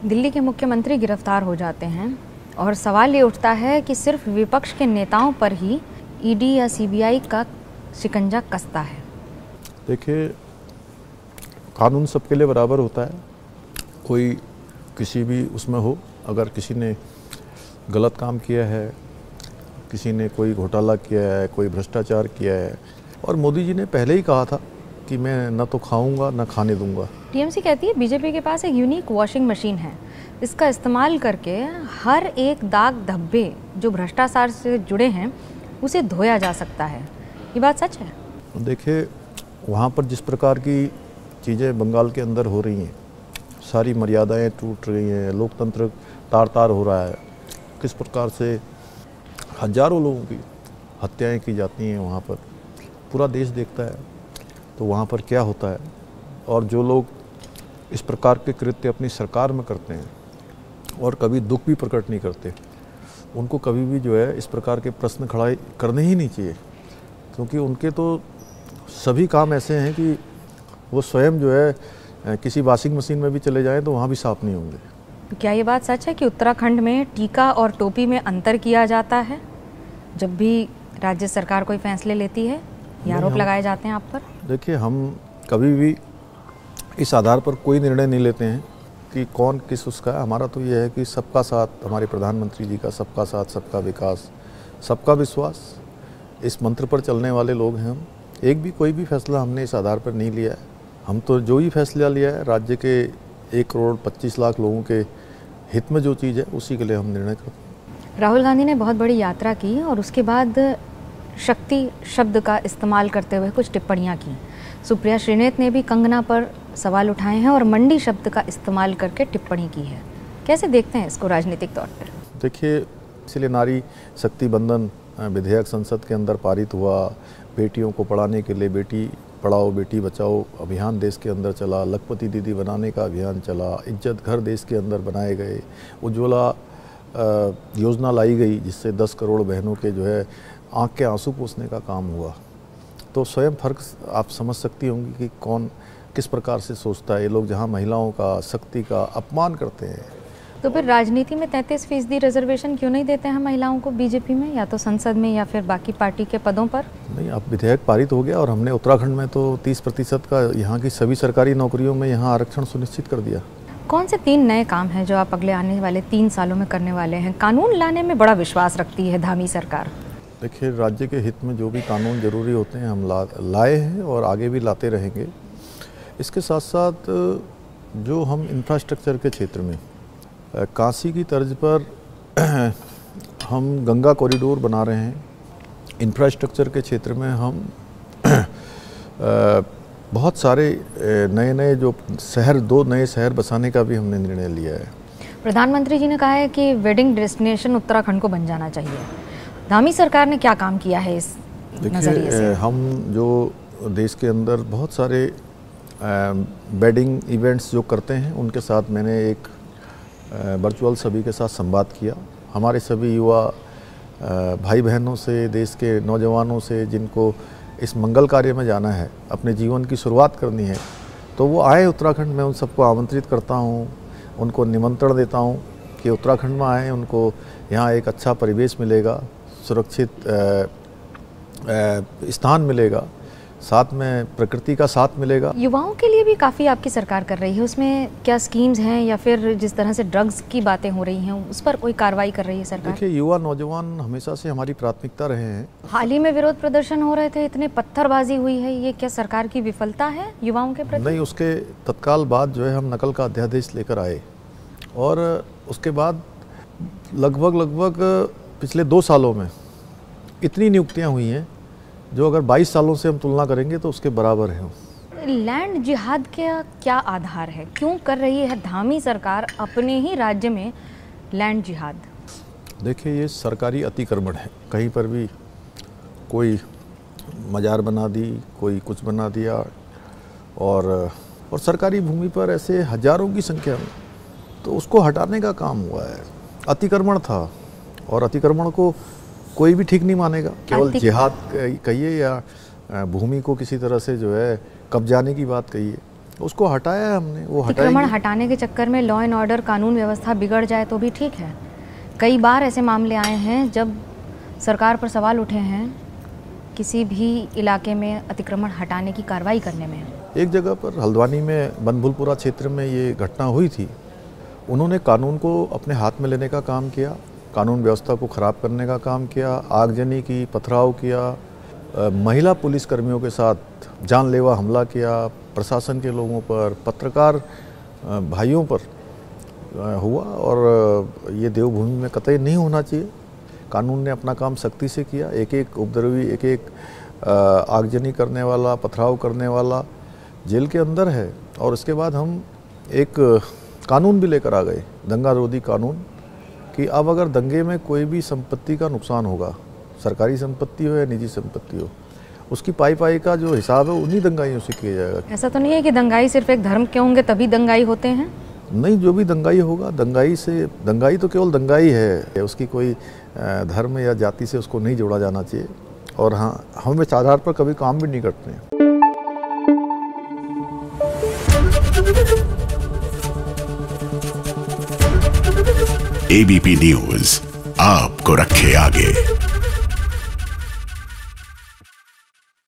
दिल्ली के मुख्यमंत्री गिरफ्तार हो जाते हैं और सवाल ये उठता है कि सिर्फ विपक्ष के नेताओं पर ही ईडी या सीबीआई का शिकंजा कसता है। देखिए, कानून सबके लिए बराबर होता है। कोई किसी भी उसमें हो, अगर किसी ने गलत काम किया है, किसी ने कोई घोटाला किया है, कोई भ्रष्टाचार किया है, और मोदी जी ने पहले ही कहा था कि मैं न तो खाऊंगा न खाने दूंगा। टीएमसी कहती है बीजेपी के पास एक यूनिक वॉशिंग मशीन है, इसका इस्तेमाल करके हर एक दाग धब्बे जो भ्रष्टाचार से जुड़े हैं उसे धोया जा सकता है। ये बात सच है? देखिए, वहाँ पर जिस प्रकार की चीज़ें बंगाल के अंदर हो रही हैं, सारी मर्यादाएं टूट रही हैं, लोकतंत्र तार तार हो रहा है, किस प्रकार से हजारों लोगों की हत्याएं की जाती हैं, वहाँ पर पूरा देश देखता है। तो वहाँ पर क्या होता है, और जो लोग इस प्रकार के कृत्य अपनी सरकार में करते हैं और कभी दुख भी प्रकट नहीं करते, उनको कभी भी जो है इस प्रकार के प्रश्न खड़ा करने ही नहीं चाहिए, क्योंकि उनके तो सभी काम ऐसे हैं कि वो स्वयं जो है किसी वॉशिंग मशीन में भी चले जाएं तो वहाँ भी साफ नहीं होंगे। तो क्या ये बात सच है कि उत्तराखंड में टीका और टोपी में अंतर किया जाता है जब भी राज्य सरकार कोई फैसले लेती है? ये आरोप लगाए जाते हैं आप पर। देखिए, हम कभी भी इस आधार पर कोई निर्णय नहीं लेते हैं कि कौन किस उसका है। हमारा तो ये है कि सबका साथ, हमारे प्रधानमंत्री जी का सबका साथ, सबका विकास, सबका विश्वास, इस मंत्र पर चलने वाले लोग हैं हम। एक भी कोई भी फैसला हमने इस आधार पर नहीं लिया है। हम तो जो ही फैसला लिया है राज्य के 1,25,00,000 लोगों के हित में जो चीज़ है उसी के लिए हम निर्णय करते हैं। राहुल गांधी ने बहुत बड़ी यात्रा की और उसके बाद शक्ति शब्द का इस्तेमाल करते हुए कुछ टिप्पणियां की। सुप्रिया श्रीनेत ने भी कंगना पर सवाल उठाए हैं और मंडी शब्द का इस्तेमाल करके टिप्पणी की है। कैसे देखते हैं इसको राजनीतिक तौर पर? देखिए, इसलिए नारी शक्ति बंधन विधेयक संसद के अंदर पारित हुआ, बेटियों को पढ़ाने के लिए बेटी पढ़ाओ बेटी बचाओ अभियान देश के अंदर चला, लखपति दीदी बनाने का अभियान चला, इज्जत घर देश के अंदर बनाए गए, उज्ज्वला योजना लाई गई जिससे 10 करोड़ बहनों के जो है आँख के आंसू पोंछने का काम हुआ। तो स्वयं फर्क आप समझ सकती होंगी कि कौन किस प्रकार से सोचता है। ये लोग जहाँ महिलाओं का, शक्ति का अपमान करते हैं। तो फिर राजनीति में 33% रिजर्वेशन क्यों नहीं देते हैं महिलाओं को बीजेपी में, या तो संसद में या फिर बाकी पार्टी के पदों पर? नहीं, अब विधेयक पारित हो गया और हमने उत्तराखंड में तो 30% का यहाँ की सभी सरकारी नौकरियों में यहाँ आरक्षण सुनिश्चित कर दिया। कौन से 3 नए काम हैं जो आप अगले आने वाले 3 सालों में करने वाले हैं? कानून लाने में बड़ा विश्वास रखती है धामी सरकार। देखिए, राज्य के हित में जो भी कानून जरूरी होते हैं हम लाए हैं और आगे भी लाते रहेंगे। इसके साथ साथ जो हम इंफ्रास्ट्रक्चर के क्षेत्र में काशी की तर्ज पर हम गंगा कॉरिडोर बना रहे हैं। इंफ्रास्ट्रक्चर के क्षेत्र में हम बहुत सारे नए जो शहर, 2 नए शहर बसाने का भी हमने निर्णय लिया है। प्रधानमंत्री जी ने कहा है कि वेडिंग डेस्टिनेशन उत्तराखंड को बन जाना चाहिए। धामी सरकार ने क्या काम किया है इस नजरिए से? हम जो देश के अंदर बहुत सारे वेडिंग इवेंट्स जो करते हैं उनके साथ मैंने एक वर्चुअल सभी के साथ संवाद किया। हमारे सभी युवा भाई बहनों से, देश के नौजवानों से जिनको इस मंगल कार्य में जाना है, अपने जीवन की शुरुआत करनी है, तो वो आए उत्तराखंड में। उन सबको आमंत्रित करता हूँ, उनको निमंत्रण देता हूँ कि उत्तराखंड में आएँ। उनको यहाँ एक अच्छा परिवेश मिलेगा, सुरक्षित स्थान मिलेगा, साथ में प्रकृति का साथ मिलेगा। युवाओं के लिए भी काफ़ी आपकी सरकार कर रही है, उसमें क्या स्कीम्स हैं या फिर जिस तरह से ड्रग्स की बातें हो रही हैं उस पर कोई कार्रवाई कर रही है सरकार? देखिए, युवा नौजवान हमेशा से हमारी प्राथमिकता रहे हैं। हाल ही में विरोध प्रदर्शन हो रहे थे, इतने पत्थरबाजी हुई है, ये क्या सरकार की विफलता है युवाओं के प्रति? नहीं, उसके तत्काल बाद जो है हम नकल का अध्यादेश लेकर आए और उसके बाद लगभग पिछले 2 सालों में इतनी नियुक्तियाँ हुई हैं जो अगर 22 सालों से हम तुलना करेंगे तो उसके बराबर है। लैंड जिहाद का क्या आधार है? क्यों कर रही है धामी सरकार अपने ही राज्य में लैंड जिहाद? देखिए, ये सरकारी अतिक्रमण है। कहीं पर भी कोई मजार बना दी, कोई कुछ बना दिया, और सरकारी भूमि पर ऐसे हजारों की संख्या में, तो उसको हटाने का काम हुआ है। अतिक्रमण था और अतिक्रमण को कोई भी ठीक नहीं मानेगा। केवल जिहाद कहिए या भूमि को किसी तरह से जो है कब्जाने की बात कहिए, उसको हटाया है हमने, वो अतिक्रमण हटाने के चक्कर में लॉ एंड ऑर्डर, कानून व्यवस्था बिगड़ जाए तो भी ठीक है। कई बार ऐसे मामले आए हैं जब सरकार पर सवाल उठे हैं किसी भी इलाके में अतिक्रमण हटाने की कार्रवाई करने में। एक जगह पर हल्द्वानी में बनभूलपुरा क्षेत्र में ये घटना हुई थी। उन्होंने कानून को अपने हाथ में लेने का काम किया, कानून व्यवस्था को ख़राब करने का काम किया, आगजनी की, पथराव किया, महिला पुलिस कर्मियों के साथ जानलेवा हमला किया, प्रशासन के लोगों पर, पत्रकार भाइयों पर हुआ। और ये देवभूमि में कतई नहीं होना चाहिए। कानून ने अपना काम सख्ती से किया। एक एक उपद्रवी, एक एक आगजनी करने वाला, पथराव करने वाला जेल के अंदर है। और उसके बाद हम एक कानून भी लेकर आ गए, दंगा रोधी कानून, कि अब अगर दंगे में कोई भी संपत्ति का नुकसान होगा, सरकारी संपत्ति हो या निजी संपत्ति हो, उसकी पाई का जो हिसाब है उन्हीं दंगाइयों से किया जाएगा। ऐसा तो नहीं है कि दंगाई सिर्फ एक धर्म के होंगे तभी दंगाई होते हैं? नहीं, जो भी दंगाई होगा, दंगाई तो केवल दंगाई है, उसकी कोई धर्म या जाति से उसको नहीं जोड़ा जाना चाहिए। और हाँ, हम इस आधार पर कभी काम भी नहीं करते हैं। एबीपी न्यूज़ आपको रखे आगे।